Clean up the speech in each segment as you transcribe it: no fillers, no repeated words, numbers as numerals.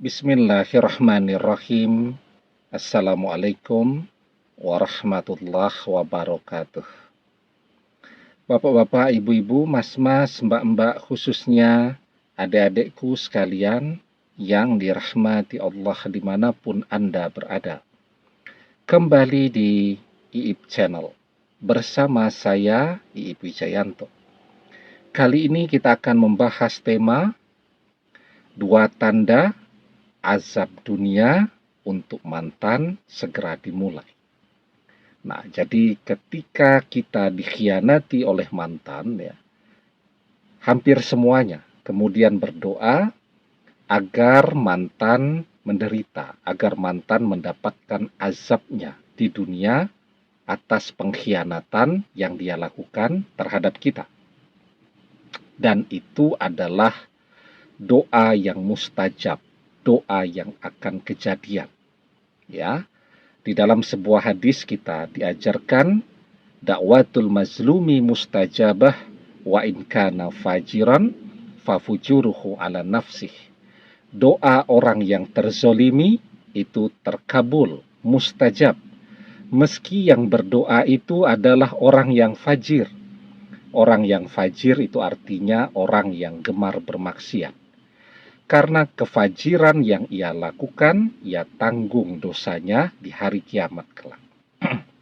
Bismillahirrahmanirrahim. Assalamualaikum warahmatullahi wabarakatuh. Bapak-bapak, ibu-ibu, mas-mas, mbak-mbak, khususnya adik-adikku sekalian yang dirahmati Allah dimanapun Anda berada. Kembali di IIP Channel bersama saya, IIP Wijayanto. Kali ini kita akan membahas tema 2 tanda azab dunia untuk mantan segera dimulai. Nah, jadi ketika kita dikhianati oleh mantan, ya, hampir semuanya kemudian berdoa agar mantan menderita, agar mantan mendapatkan azabnya di dunia atas pengkhianatan yang dia lakukan terhadap kita. Dan itu adalah doa yang mustajab, doa yang akan kejadian. Ya, di dalam sebuah hadis kita diajarkan dakwatul mazlumi mustajabah wa in kana fajiran fafujuruhu ala nafsih. Doa orang yang terzolimi itu terkabul, mustajab, meski yang berdoa itu adalah orang yang fajir. Orang yang fajir itu artinya orang yang gemar bermaksiat. Karena kefajiran yang ia lakukan, ia tanggung dosanya di hari kiamat kelak.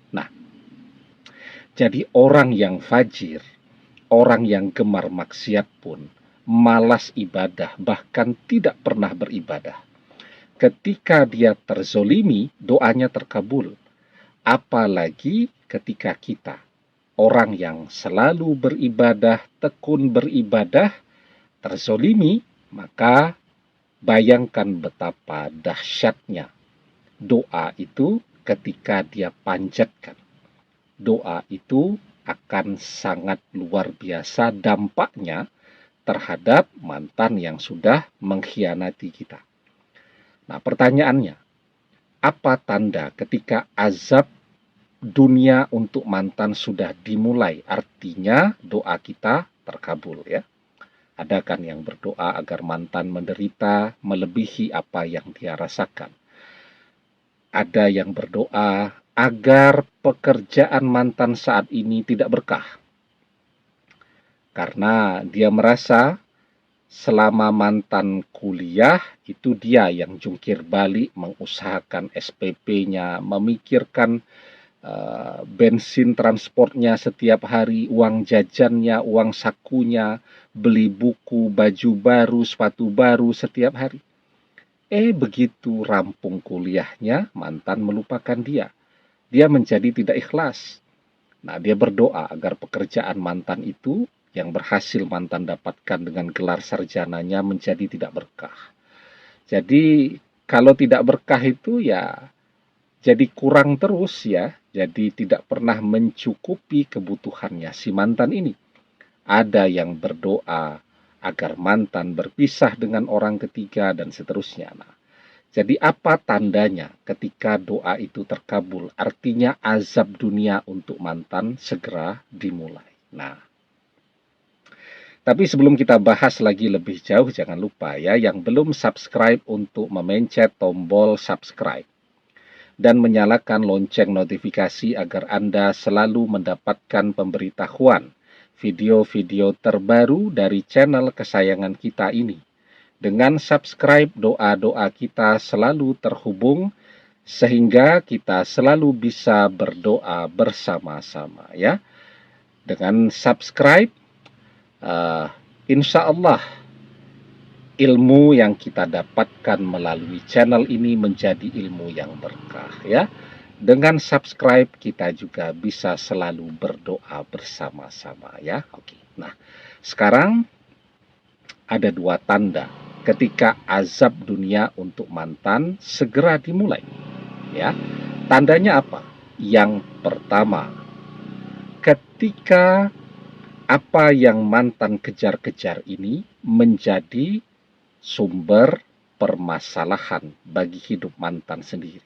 Nah, jadi orang yang fajir, orang yang gemar maksiat pun, malas ibadah, bahkan tidak pernah beribadah. Ketika dia terzolimi, doanya terkabul. Apalagi ketika kita, orang yang selalu beribadah, tekun beribadah, terzolimi, maka bayangkan betapa dahsyatnya doa itu ketika dia panjatkan. Doa itu akan sangat luar biasa dampaknya terhadap mantan yang sudah mengkhianati kita. Nah, pertanyaannya, apa tanda ketika azab dunia untuk mantan sudah dimulai? Artinya doa kita terkabul, ya. Ada kan yang berdoa agar mantan menderita melebihi apa yang dia rasakan. Ada yang berdoa agar pekerjaan mantan saat ini tidak berkah. Karena dia merasa selama mantan kuliah itu dia yang jungkir balik mengusahakan SPP-nya, memikirkan bensin transportnya setiap hari, uang jajannya, uang sakunya, beli buku, baju baru, sepatu baru setiap hari. Begitu rampung kuliahnya, mantan melupakan dia. Dia menjadi tidak ikhlas. Nah, dia berdoa agar pekerjaan mantan itu yang berhasil mantan dapatkan dengan gelar sarjananya menjadi tidak berkah. Jadi, kalau tidak berkah itu ya jadi kurang terus, ya. Jadi tidak pernah mencukupi kebutuhannya si mantan ini. Ada yang berdoa agar mantan berpisah dengan orang ketiga dan seterusnya. Nah, jadi apa tandanya ketika doa itu terkabul? Artinya azab dunia untuk mantan segera dimulai. Nah, tapi sebelum kita bahas lagi lebih jauh, jangan lupa ya, yang belum subscribe untuk memencet tombol subscribe dan menyalakan lonceng notifikasi agar Anda selalu mendapatkan pemberitahuan video-video terbaru dari channel kesayangan kita ini. Dengan subscribe, doa-doa kita selalu terhubung sehingga kita selalu bisa berdoa bersama-sama, ya. Dengan subscribe, insya Allah ilmu yang kita dapatkan melalui channel ini menjadi ilmu yang berkah, ya. Dengan subscribe kita juga bisa selalu berdoa bersama-sama, ya. Oke. Nah, sekarang ada 2 tanda ketika azab dunia untuk mantan segera dimulai, ya. Tandanya apa? Yang pertama, ketika apa yang mantan kejar-kejar ini menjadi sumber permasalahan bagi hidup mantan sendiri.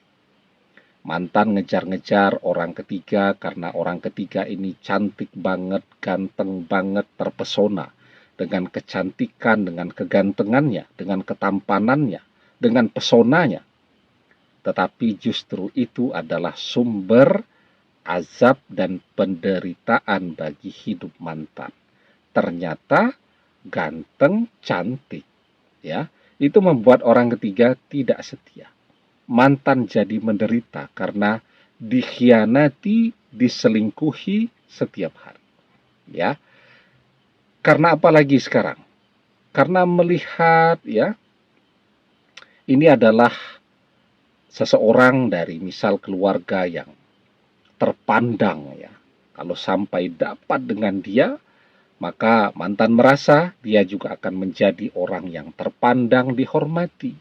Mantan ngejar-ngejar orang ketiga karena orang ketiga ini cantik banget, ganteng banget, terpesona dengan kecantikan, dengan kegantengannya, dengan ketampanannya. dengan pesonanya, tetapi justru itu adalah sumber azab dan penderitaan bagi hidup mantan. Ternyata ganteng, cantik, ya. Itu membuat orang ketiga tidak setia. Mantan jadi menderita karena dikhianati, diselingkuhi setiap hari, ya. Karena apa lagi sekarang? Karena melihat, ya, ini adalah seseorang dari misal keluarga yang terpandang, ya. Kalau sampai dapat dengan dia, maka mantan merasa dia juga akan menjadi orang yang terpandang, dihormati.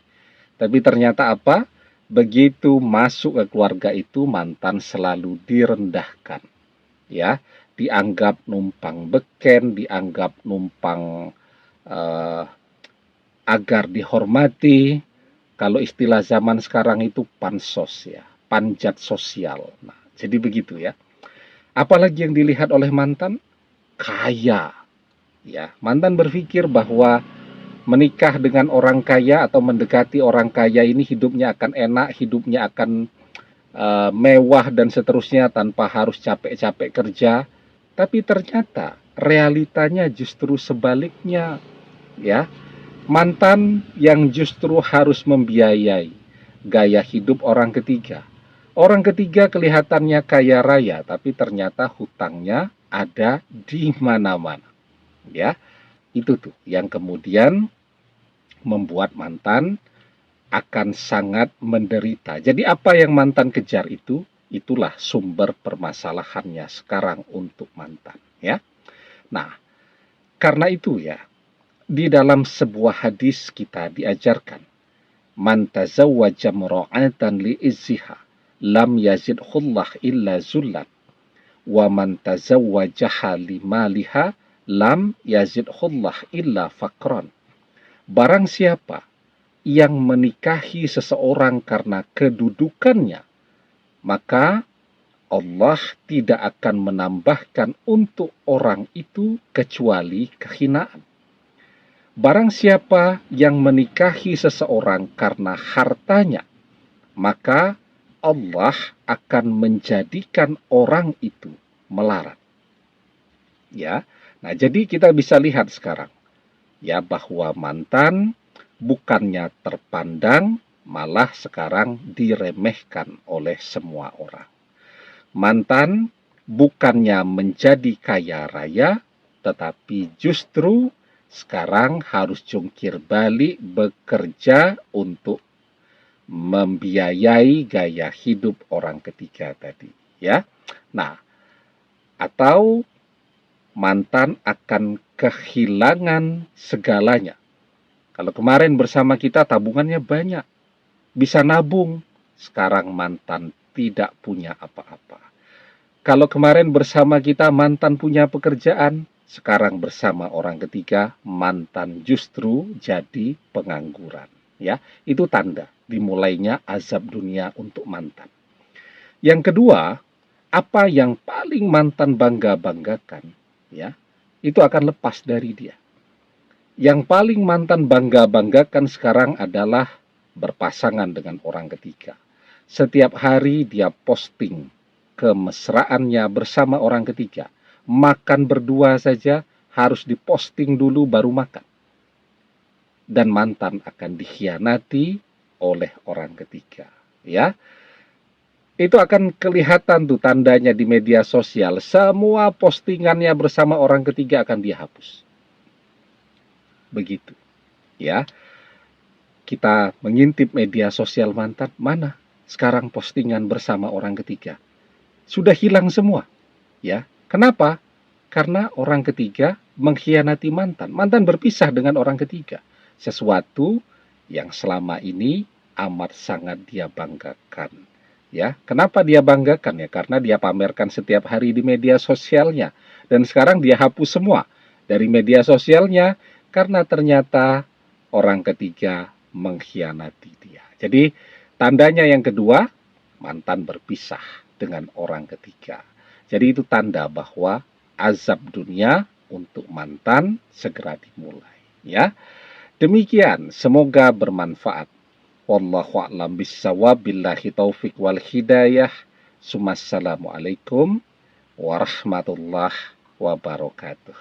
Tapi ternyata apa? Begitu masuk ke keluarga itu, mantan selalu direndahkan, ya, dianggap numpang beken, dianggap numpang agar dihormati. Kalau istilah zaman sekarang itu pansos, ya, panjat sosial. Nah, jadi begitu, ya. Apalagi yang dilihat oleh mantan? Kaya, ya. Mantan berpikir bahwa menikah dengan orang kaya atau mendekati orang kaya ini hidupnya akan enak, hidupnya akan mewah dan seterusnya tanpa harus capek-capek kerja. Tapi ternyata realitanya justru sebaliknya, ya. Mantan yang justru harus membiayai gaya hidup orang ketiga. Orang ketiga kelihatannya kaya raya, tapi ternyata hutangnya ada di mana-mana, ya. Itu tuh yang kemudian membuat mantan akan sangat menderita. Jadi apa yang mantan kejar itu, itulah sumber permasalahannya sekarang untuk mantan, ya. Nah, karena itu, ya, di dalam sebuah hadis kita diajarkan, man tazawwaja mura'atan li izziha lam yazidhullah illa zullan, wa man tazawwajaha li maliha lam yazidhullah illa faqran. Barang siapa yang menikahi seseorang karena kedudukannya, maka Allah tidak akan menambahkan untuk orang itu kecuali kehinaan. Barang siapa yang menikahi seseorang karena hartanya, maka Allah akan menjadikan orang itu melarat. Ya. Nah, jadi kita bisa lihat sekarang, ya, bahwa mantan bukannya terpandang, malah sekarang diremehkan oleh semua orang. Mantan bukannya menjadi kaya raya, tetapi justru sekarang harus jungkir balik bekerja untuk membiayai gaya hidup orang ketiga tadi, ya. Nah, atau mantan akan kehilangan segalanya. Kalau kemarin bersama kita tabungannya banyak, bisa nabung, sekarang mantan tidak punya apa-apa. Kalau kemarin bersama kita mantan punya pekerjaan, sekarang bersama orang ketiga mantan justru jadi pengangguran, ya. Itu tanda dimulainya azab dunia untuk mantan. Yang kedua, apa yang paling mantan bangga-banggakan, ya, itu akan lepas dari dia. Yang paling mantan bangga-banggakan sekarang adalah berpasangan dengan orang ketiga. Setiap hari dia posting kemesraannya bersama orang ketiga. Makan berdua saja harus diposting dulu baru makan. Dan mantan akan dikhianati oleh orang ketiga, ya. Itu akan kelihatan tuh tandanya di media sosial. Semua postingannya bersama orang ketiga akan dihapus. Begitu, ya. Kita mengintip media sosial mantan, mana sekarang postingan bersama orang ketiga? Sudah hilang semua, ya. Kenapa? Karena orang ketiga mengkhianati mantan. Mantan berpisah dengan orang ketiga. Sesuatu yang selama ini amat sangat dia banggakan. Ya, kenapa dia banggakan? Ya, karena dia pamerkan setiap hari di media sosialnya. Dan sekarang dia hapus semua dari media sosialnya karena ternyata orang ketiga mengkhianati dia. Jadi tandanya yang kedua, mantan berpisah dengan orang ketiga. Jadi itu tanda bahwa azab dunia untuk mantan segera dimulai, ya. Demikian, semoga bermanfaat. Wallahu a'lam bissawab, billahi taufik wal hidayah. Assalamualaikum warahmatullahi wabarakatuh.